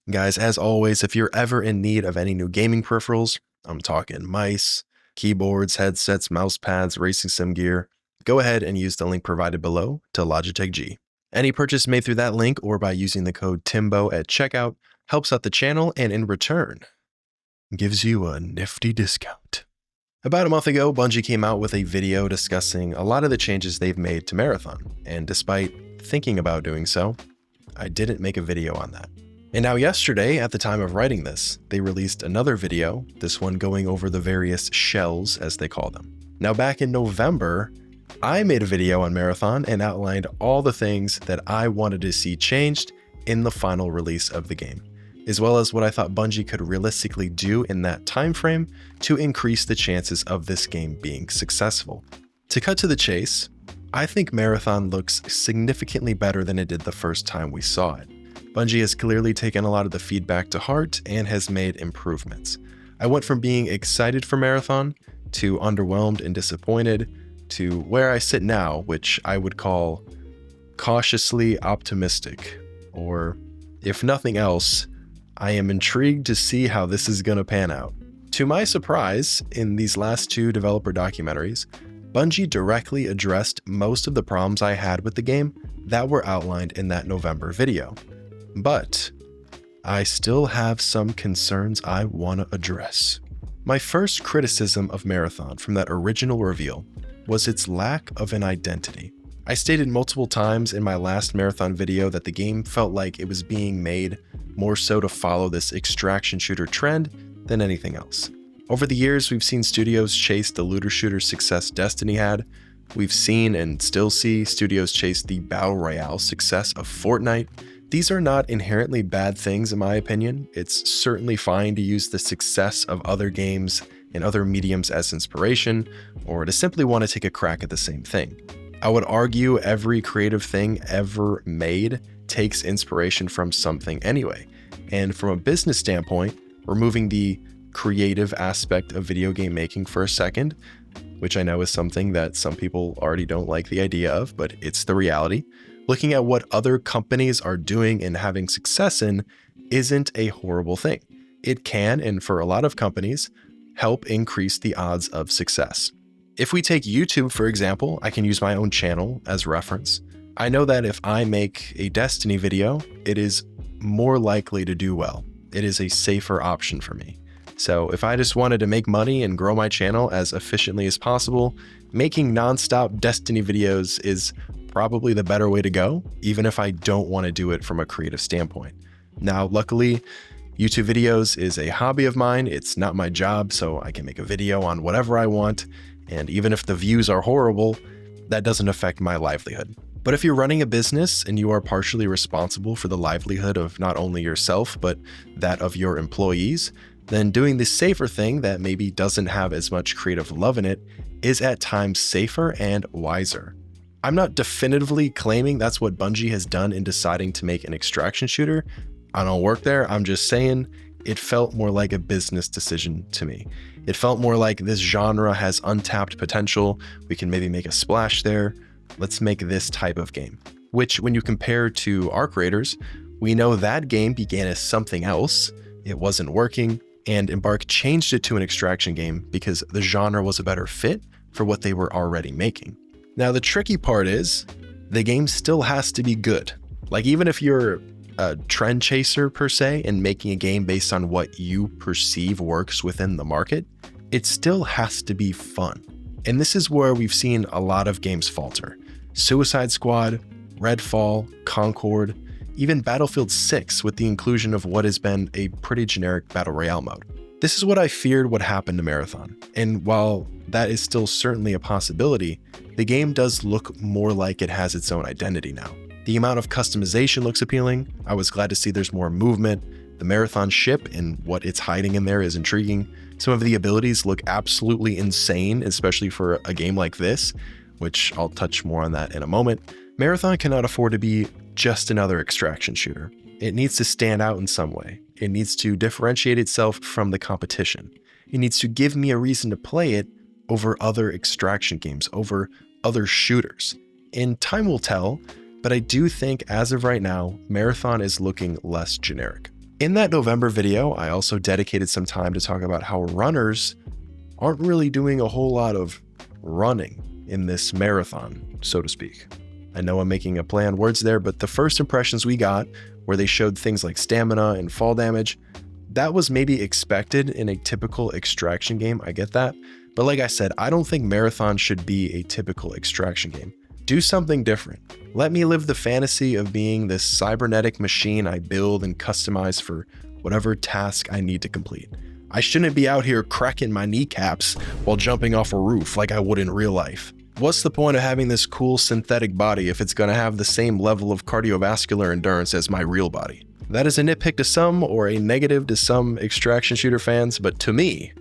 Guys, as always, if you're ever in need of any new gaming peripherals, I'm talking mice, keyboards, headsets, mouse pads, racing sim gear, go ahead and use the link provided below to Logitech G. Any purchase made through that link or by using the code Timbo at checkout helps out the channel and in return gives you a nifty discount. About a month ago, Bungie came out with a video discussing a lot of the changes they've made to Marathon, and despite thinking about doing so, I didn't make a video on that. And now yesterday, at the time of writing this, they released another video, this one going over the various shells as they call them. Now back in November, I made a video on Marathon and outlined all the things that I wanted to see changed in the final release of the game, as well as what I thought Bungie could realistically do in that time frame to increase the chances of this game being successful. To cut to the chase, I think Marathon looks significantly better than it did the first time we saw it. Bungie has clearly taken a lot of the feedback to heart and has made improvements. I went from being excited for Marathon to underwhelmed and disappointed to where I sit now, which I would call cautiously optimistic. Or, if nothing else, I am intrigued to see how this is going to pan out. To my surprise, in these last two developer documentaries, Bungie directly addressed most of the problems I had with the game that were outlined in that November video. But I still have some concerns I want to address. My first criticism of Marathon from that original reveal was its lack of an identity. I stated multiple times in my last Marathon video that the game felt like it was being made more so to follow this extraction shooter trend than anything else. Over the years, we've seen studios chase the looter shooter success Destiny had. We've seen and still see studios chase the battle royale success of Fortnite. These are not inherently bad things in my opinion. It's certainly fine to use the success of other games and other mediums as inspiration, or to simply want to take a crack at the same thing. I would argue every creative thing ever made takes inspiration from something anyway. And from a business standpoint, removing the creative aspect of video game making for a second, which I know is something that some people already don't like the idea of, but it's the reality. Looking at what other companies are doing and having success in isn't a horrible thing. It can, and for a lot of companies, help increase the odds of success. If we take YouTube, for example, I can use my own channel as reference. I know that if I make a Destiny video, it is more likely to do well. It is a safer option for me. So if I just wanted to make money and grow my channel as efficiently as possible, making nonstop Destiny videos is probably the better way to go, even if I don't want to do it from a creative standpoint. Now, luckily, YouTube videos is a hobby of mine. It's not my job, so I can make a video on whatever I want. And even if the views are horrible, that doesn't affect my livelihood. But if you're running a business and you are partially responsible for the livelihood of not only yourself, but that of your employees, then doing the safer thing that maybe doesn't have as much creative love in it is at times safer and wiser. I'm not definitively claiming that's what Bungie has done in deciding to make an extraction shooter. I don't work there. I'm just saying it felt more like a business decision to me. It felt more like this genre has untapped potential. We can maybe make a splash there. Let's make this type of game. Which, when you compare to our creators, we know that game began as something else. It wasn't working, and Embark changed it to an extraction game because the genre was a better fit for what they were already making. Now, the tricky part is the game still has to be good. Like, even if you're a trend chaser per se and making a game based on what you perceive works within the market, it still has to be fun. And this is where we've seen a lot of games falter. Suicide Squad, Redfall, Concord, even Battlefield 6 with the inclusion of what has been a pretty generic battle royale mode. This is what I feared would happen to Marathon. And while that is still certainly a possibility, the game does look more like it has its own identity now. The amount of customization looks appealing. I was glad to see there's more movement. The Marathon ship and what it's hiding in there is intriguing. Some of the abilities look absolutely insane, especially for a game like this, which I'll touch more on that in a moment. Marathon cannot afford to be just another extraction shooter. It needs to stand out in some way. It needs to differentiate itself from the competition. It needs to give me a reason to play it over other extraction games, over other shooters. And time will tell, but I do think as of right now, Marathon is looking less generic. In that November video, I also dedicated some time to talk about how runners aren't really doing a whole lot of running in this marathon, so to speak. I know I'm making a play on words there, but the first impressions we got, where they showed things like stamina and fall damage, that was maybe expected in a typical extraction game, I get that. But like I said, I don't think Marathon should be a typical extraction game. Do something different. Let me live the fantasy of being this cybernetic machine I build and customize for whatever task I need to complete. I shouldn't be out here cracking my kneecaps while jumping off a roof like I would in real life. What's the point of having this cool synthetic body if it's going to have the same level of cardiovascular endurance as my real body? That is a nitpick to some or a negative to some extraction shooter fans, but to me,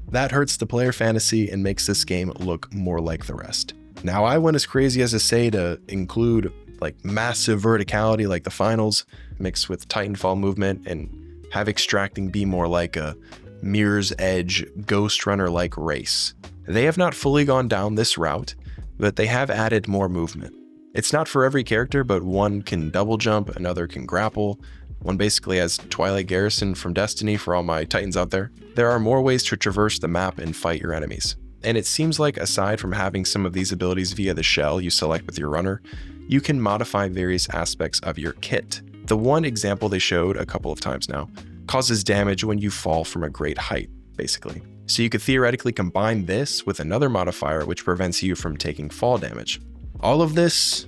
that hurts the player fantasy and makes this game look more like the rest. Now, I went as crazy as to say to include like massive verticality like the finals mixed with Titanfall movement and have extracting be more like a Mirror's Edge Ghost Runner-like race. They have not fully gone down this route, but they have added more movement. It's not for every character, but one can double jump, another can grapple. One basically has Twilight Garrison from Destiny for all my Titans out there. There are more ways to traverse the map and fight your enemies. And it seems like aside from having some of these abilities via the shell you select with your runner, you can modify various aspects of your kit. The one example they showed a couple of times now causes damage when you fall from a great height, basically. So you could theoretically combine this with another modifier which prevents you from taking fall damage. All of this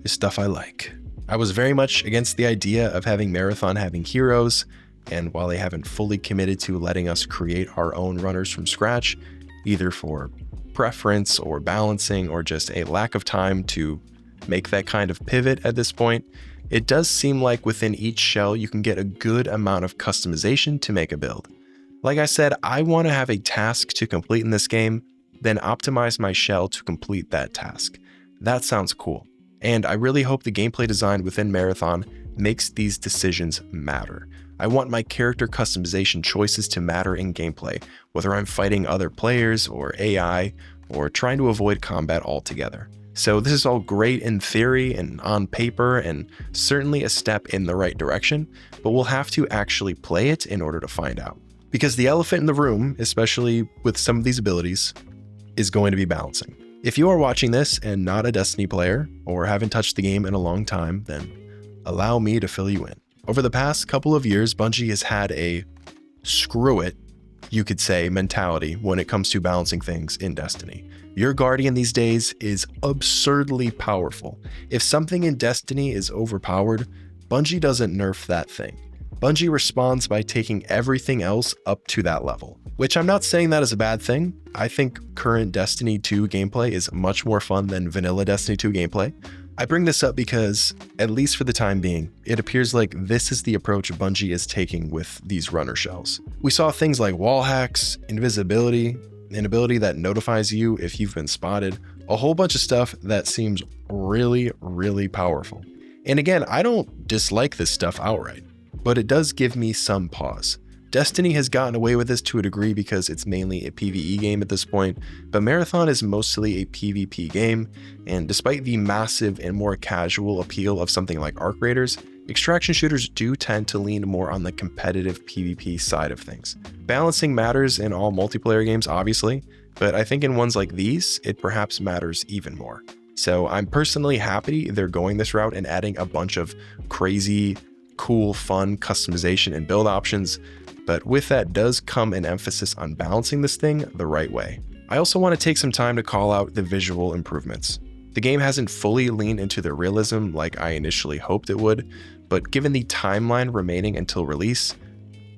is stuff I like. I was very much against the idea of having Marathon having heroes, and while they haven't fully committed to letting us create our own runners from scratch, either for preference or balancing or just a lack of time to make that kind of pivot at this point, it does seem like within each shell you can get a good amount of customization to make a build. Like I said, I want to have a task to complete in this game, then optimize my shell to complete that task. That sounds cool. And I really hope the gameplay design within Marathon makes these decisions matter. I want my character customization choices to matter in gameplay, whether I'm fighting other players or AI, or trying to avoid combat altogether. So this is all great in theory and on paper, and certainly a step in the right direction, but we'll have to actually play it in order to find out. Because the elephant in the room, especially with some of these abilities, is going to be balancing. If you are watching this and not a Destiny player, or haven't touched the game in a long time, then allow me to fill you in. Over the past couple of years, Bungie has had a screw it, you could say, mentality when it comes to balancing things in Destiny. Your Guardian these days is absurdly powerful. If something in Destiny is overpowered, Bungie doesn't nerf that thing. Bungie responds by taking everything else up to that level, which I'm not saying that is a bad thing. I think current Destiny 2 gameplay is much more fun than vanilla Destiny 2 gameplay. I bring this up because, at least for the time being, it appears like this is the approach Bungie is taking with these runner shells. We saw things like wall hacks, invisibility, an ability that notifies you if you've been spotted, a whole bunch of stuff that seems really, really powerful. And again, I don't dislike this stuff outright, but it does give me some pause. Destiny has gotten away with this to a degree because it's mainly a PvE game at this point, but Marathon is mostly a PvP game, and despite the massive and more casual appeal of something like Arc Raiders, extraction shooters do tend to lean more on the competitive PvP side of things. Balancing matters in all multiplayer games, obviously, but I think in ones like these, it perhaps matters even more. So I'm personally happy they're going this route and adding a bunch of crazy, cool, fun customization and build options, but with that does come an emphasis on balancing this thing the right way. I also want to take some time to call out the visual improvements. The game hasn't fully leaned into the realism like I initially hoped it would, but given the timeline remaining until release,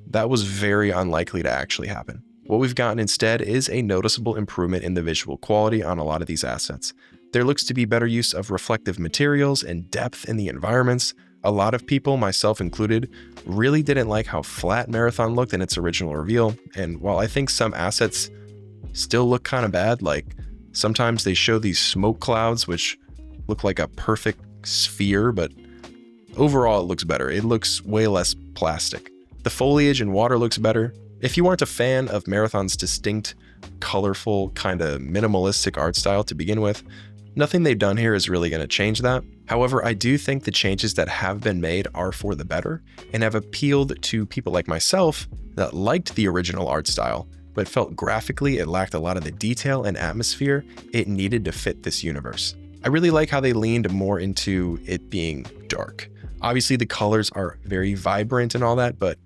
that was very unlikely to actually happen. What we've gotten instead is a noticeable improvement in the visual quality on a lot of these assets. There looks to be better use of reflective materials and depth in the environments. A lot of people, myself included, really didn't like how flat Marathon looked in its original reveal, and while I think some assets still look kind of bad, like sometimes they show these smoke clouds which look like a perfect sphere, but overall it looks better. It looks way less plastic. The foliage and water looks better. If you weren't a fan of Marathon's distinct, colorful, kind of minimalistic art style to begin with, Nothing they've done here is really going to change that. However, I do think the changes that have been made are for the better and have appealed to people like myself that liked the original art style, but felt graphically it lacked a lot of the detail and atmosphere it needed to fit this universe. I really like how they leaned more into it being dark. Obviously, the colors are very vibrant and all that, but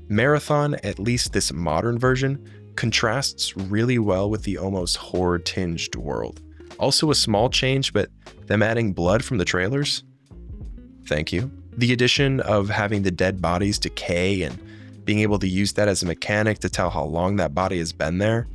Marathon, at least this modern version, contrasts really well with the almost horror-tinged world. Also a small change, but them adding blood from the trailers? Thank you. The addition of having the dead bodies decay and being able to use that as a mechanic to tell how long that body has been there,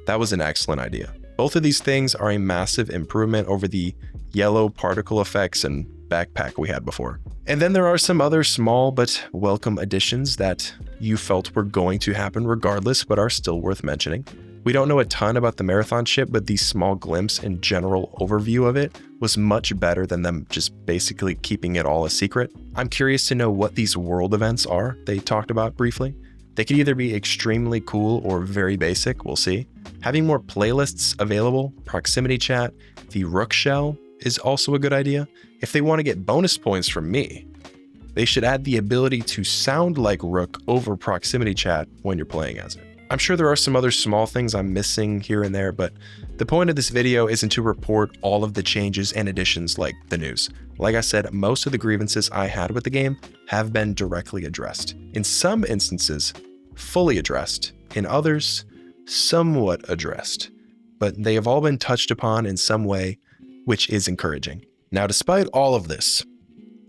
that was an excellent idea. Both of these things are a massive improvement over the yellow particle effects and backpack we had before. And then there are some other small but welcome additions that you felt were going to happen regardless, but are still worth mentioning. We don't know a ton about the Marathon ship, but the small glimpse and general overview of it was much better than them just basically keeping it all a secret. I'm curious to know what these world events are they talked about briefly. They could either be extremely cool or very basic, we'll see. Having more playlists available, proximity chat, the Rook shell is also a good idea. If they want to get bonus points from me, they should add the ability to sound like Rook over proximity chat when you're playing as it. I'm sure there are some other small things I'm missing here and there, but the point of this video isn't to report all of the changes and additions like the news. Like I said, most of the grievances I had with the game have been directly addressed. In some instances, fully addressed. In others, somewhat addressed. But they have all been touched upon in some way, which is encouraging. Now, despite all of this,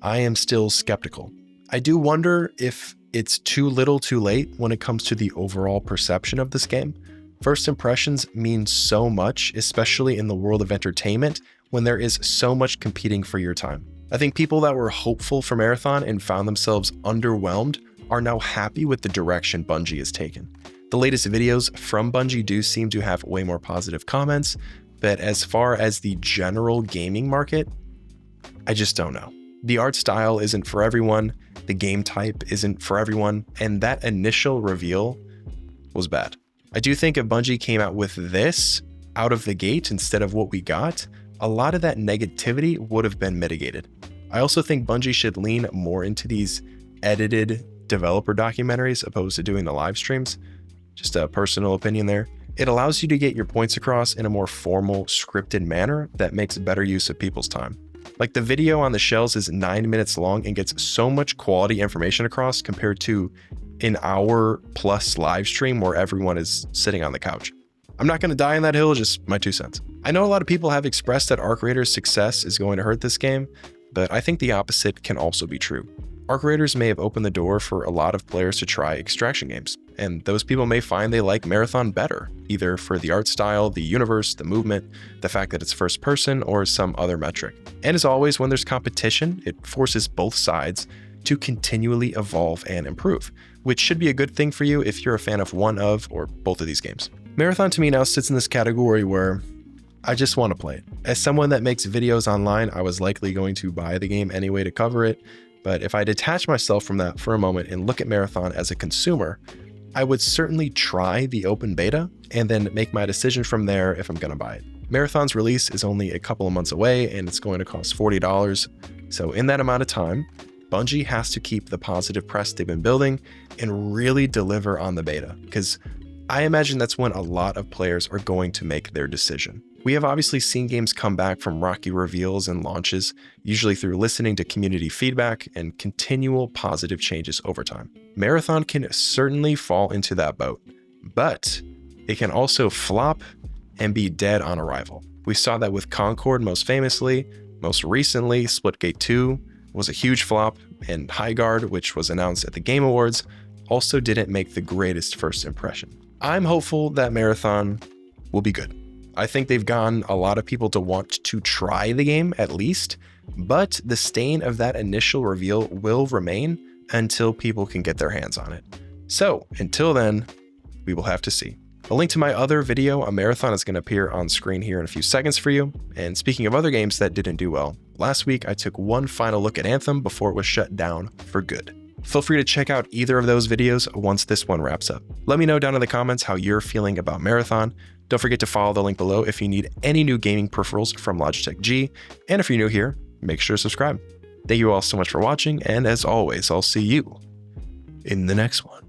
I am still skeptical. I do wonder if it's too little too late when it comes to the overall perception of this game. First impressions mean so much, especially in the world of entertainment, when there is so much competing for your time. I think people that were hopeful for Marathon and found themselves underwhelmed are now happy with the direction Bungie has taken. The latest videos from Bungie do seem to have way more positive comments, but as far as the general gaming market, I just don't know. The art style isn't for everyone, the game type isn't for everyone, and that initial reveal was bad. I do think if Bungie came out with this out of the gate instead of what we got, a lot of that negativity would have been mitigated. I also think Bungie should lean more into these edited developer documentaries opposed to doing the live streams. Just a personal opinion there. It allows you to get your points across in a more formal, scripted manner that makes better use of people's time. Like the video on the shells is 9 minutes long and gets so much quality information across compared to an hour plus live stream where everyone is sitting on the couch. I'm not going to die on that hill, just my 2 cents. I know a lot of people have expressed that Arc Raiders' success is going to hurt this game, but I think the opposite can also be true. Arc Raiders may have opened the door for a lot of players to try extraction games, and those people may find they like Marathon better, either for the art style, the universe, the movement, the fact that it's first person, or some other metric. And as always, when there's competition, it forces both sides to continually evolve and improve, which should be a good thing for you if you're a fan of one of or both of these games. Marathon to me now sits in this category where I just want to play it. As someone that makes videos online, I was likely going to buy the game anyway to cover it, but if I detach myself from that for a moment and look at Marathon as a consumer, I would certainly try the open beta and then make my decision from there if I'm going to buy it. Marathon's release is only a couple of months away and it's going to cost $40. So in that amount of time, Bungie has to keep the positive press they've been building and really deliver on the beta, because I imagine that's when a lot of players are going to make their decision. We have obviously seen games come back from rocky reveals and launches, usually through listening to community feedback and continual positive changes over time. Marathon can certainly fall into that boat, but it can also flop and be dead on arrival. We saw that with Concord most famously. Most recently, Splitgate 2 was a huge flop, and Highguard, which was announced at the Game Awards, also didn't make the greatest first impression. I'm hopeful that Marathon will be good. I think they've gotten a lot of people to want to try the game at least, but the stain of that initial reveal will remain until people can get their hands on it. So until then, we will have to see. A link to my other video on Marathon is going to appear on screen here in a few seconds for you. And speaking of other games that didn't do well, last week I took one final look at Anthem before it was shut down for good. Feel free to check out either of those videos once this one wraps up. Let me know down in the comments how you're feeling about Marathon. Don't forget to follow the link below if you need any new gaming peripherals from Logitech G. And if you're new here, make sure to subscribe. Thank you all so much for watching, and as always, I'll see you in the next one.